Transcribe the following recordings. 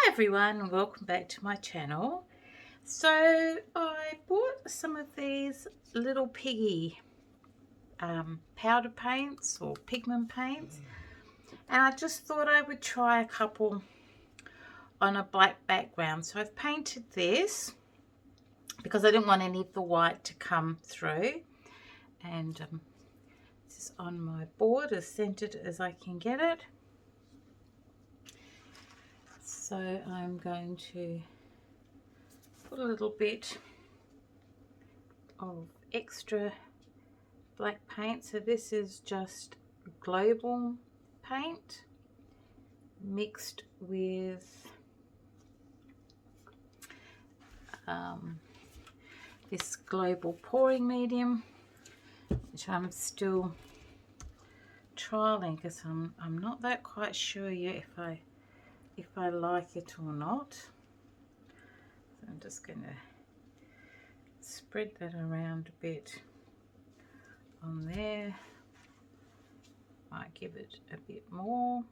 Hi everyone, welcome back to my channel. So I bought some of these little piggy powder paints or pigment paints, and I just thought I would try a couple on a black background. So I've painted this because I didn't want any of the white to come through, and this is on my board as centered as I can get it. So I'm going to put a little bit of extra black paint. So this is just global paint mixed with this global pouring medium, which I'm still trialing because I'm not that quite sure yet if I like it or not. So I'm just going to spread that around a bit on there. Might give it a bit more.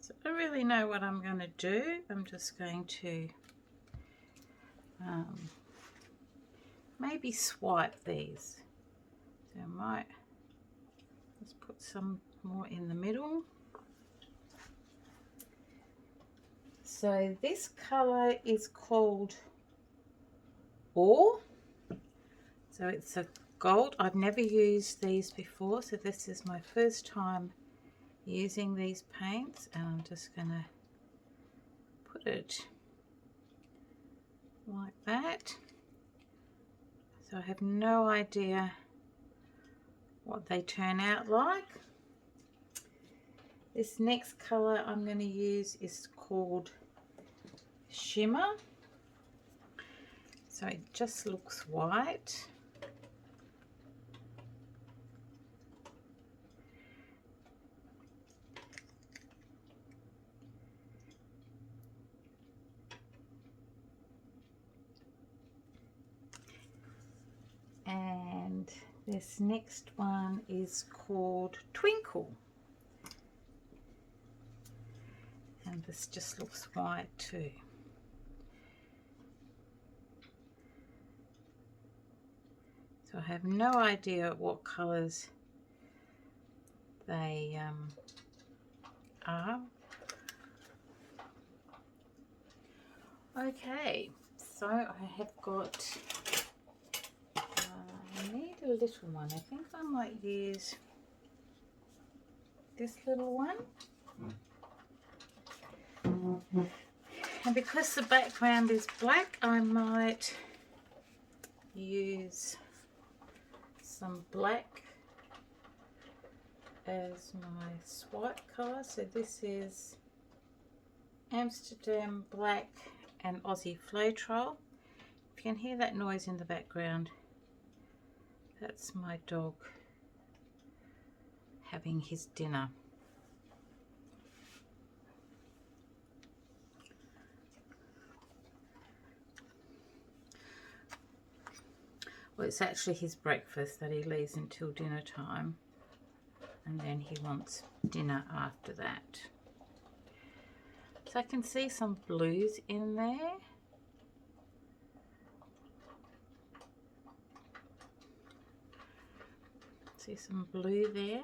So I don't really know what I'm going to do. I'm just going to maybe swipe these. So I might just put some more in the middle. So this colour is called Ore. So it's a gold. I've never used these before, so this is my first time using these paints, and I'm just going to put it like that. So I have no idea what they turn out like. This next colour I'm going to use is called Shimmer. So it just looks white. And this next one is called Twinkle. And this just looks white too. So I have no idea what colours they are. Okay, so I have got, I need a little one. I think I might use this little one. And because the background is black, I might use some black as my swipe colour. So this is Amsterdam Black and Aussie Floetrol. If you can hear that noise in the background, that's my dog having his dinner. Well, it's actually his breakfast that he leaves until dinner time, and then he wants dinner after that. So I can see some blues in there. See some blue there.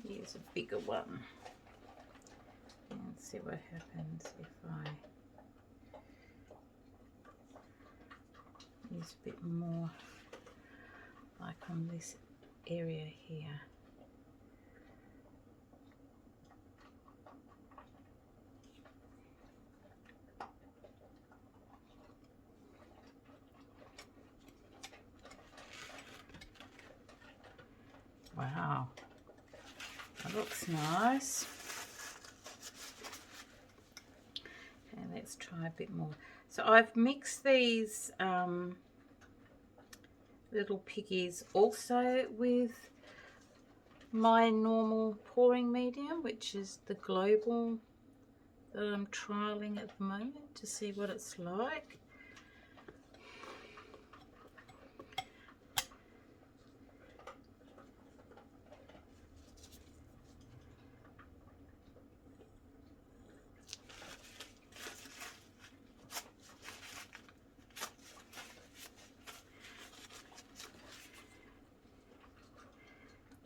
Use a bigger one and see what happens if I use a bit more, like on this area here. Wow, that looks nice. And let's try a bit more. So I've mixed these little piggies also with my normal pouring medium, which is the global that I'm trialing at the moment to see what it's like.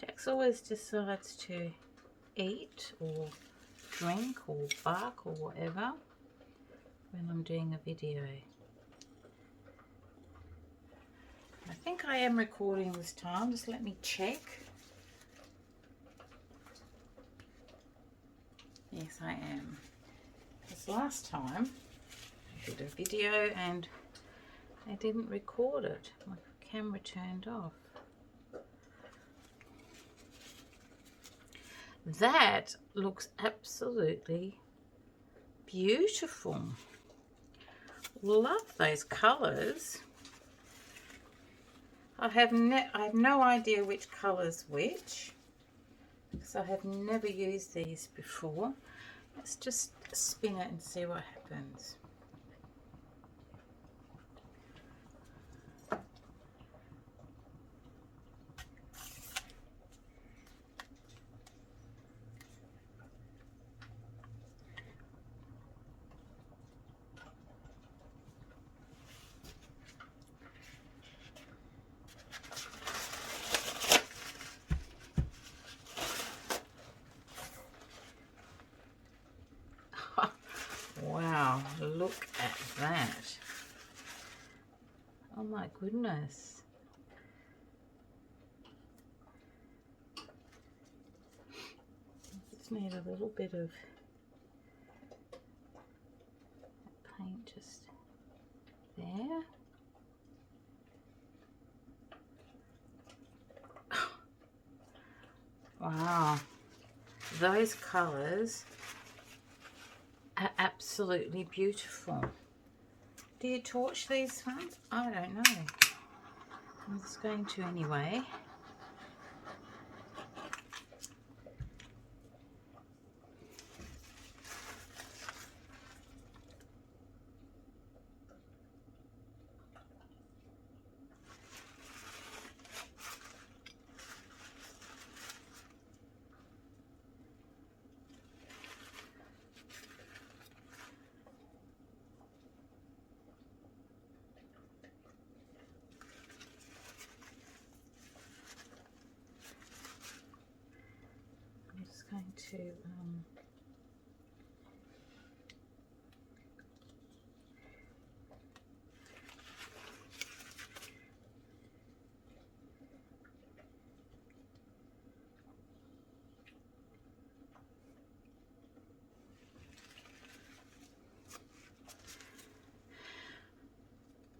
Jax always decides to eat or drink or bark or whatever when I'm doing a video. I think I am recording this time, just let me check. Yes, I am. Because last time I did a video and I didn't record it. My camera turned off. That looks absolutely beautiful. Love those colours. I have no idea which colour's which, because I have never used these before. Let's just spin it and see what happens. Wow, look at that. Oh my goodness. Just need a little bit of paint just there. Wow, those colours are absolutely beautiful. Do you torch these ones? I don't know. I'm just going to anyway. I'm just going to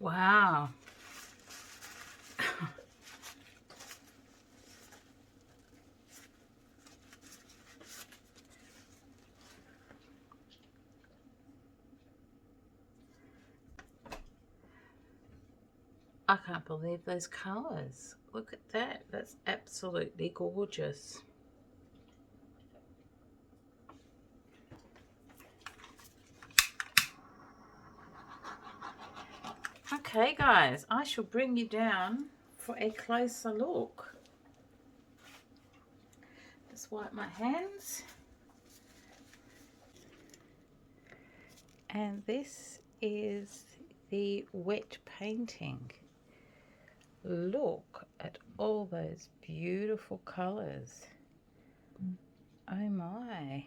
wow. I can't believe those colours. Look at that. That's absolutely gorgeous. Okay guys, I shall bring you down for a closer look. Just wipe my hands. And this is the wet painting. Look at all those beautiful colours. Oh my.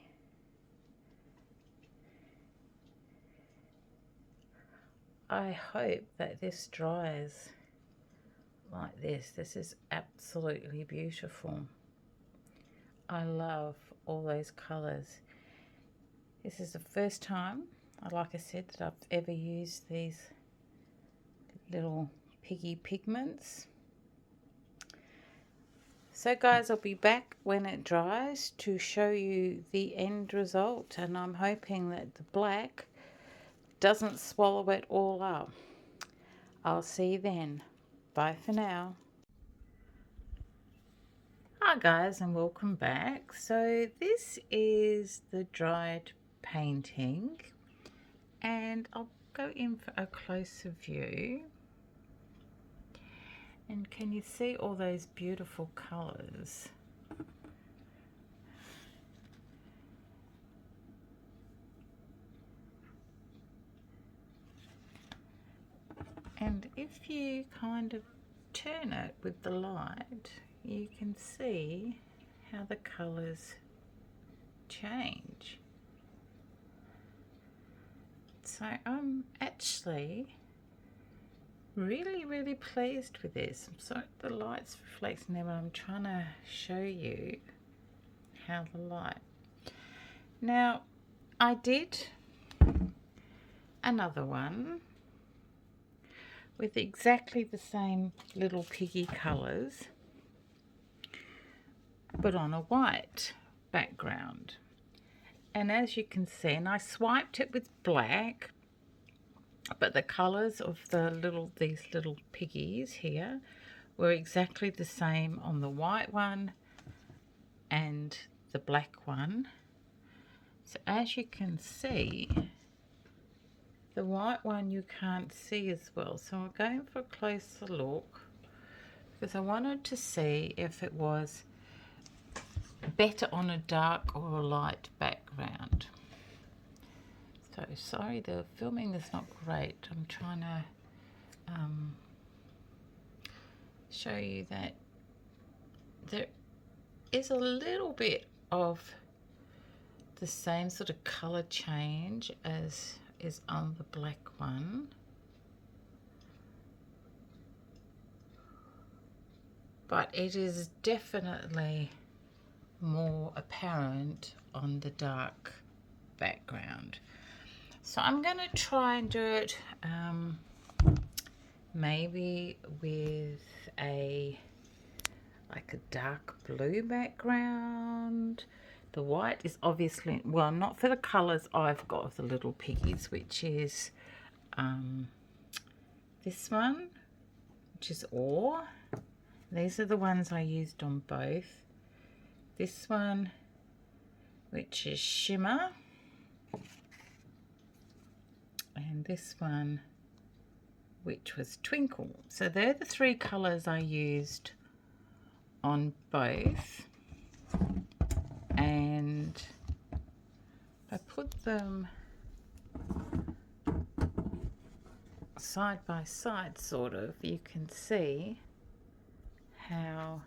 I hope that this dries like this. This is absolutely beautiful. I love all those colours. This is the first time, like I said, that I've ever used these little piggy pigments. So guys, I'll be back when it dries to show you the end result, and I'm hoping that the black doesn't swallow it all up. I'll see you then. Bye for now. Hi guys, and welcome back. So this is the dried painting, and I'll go in for a closer view. And can you see all those beautiful colours? And if you kind of turn it with the light, you can see how the colours change. So I'm actually really pleased with this. I'm sorry the light's reflecting there, but I'm trying to show you how the light. Now I did another one with exactly the same little piggy colours, but on a white background. And as you can see, and I swiped it with black, but the colours of these little piggies here were exactly the same on the white one and the black one. So as you can see, the white one you can't see as well. So I'm going for a closer look because I wanted to see if it was better on a dark or a light background. So sorry, the filming is not great. I'm trying to show you that there is a little bit of the same sort of color change as is on the black one, but it is definitely more apparent on the dark background. So I'm going to try and do it maybe with like a dark blue background. The white is obviously, well, not for the colours I've got of the little piggies, which is this one, which is Ore. These are the ones I used on both. This one, which is Shimmer, and this one, which was Twinkle. So they're the three colours I used on both, and I put them side by side, sort of. You can see how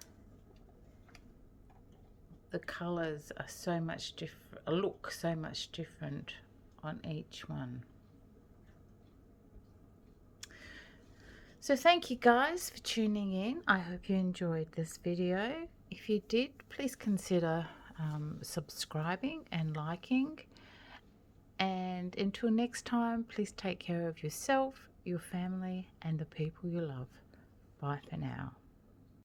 the colours are so much different, look so much different on each one. So thank you guys for tuning in. I hope you enjoyed this video. If you did, please consider subscribing and liking. And until next time, please take care of yourself, your family, and the people you love. Bye for now.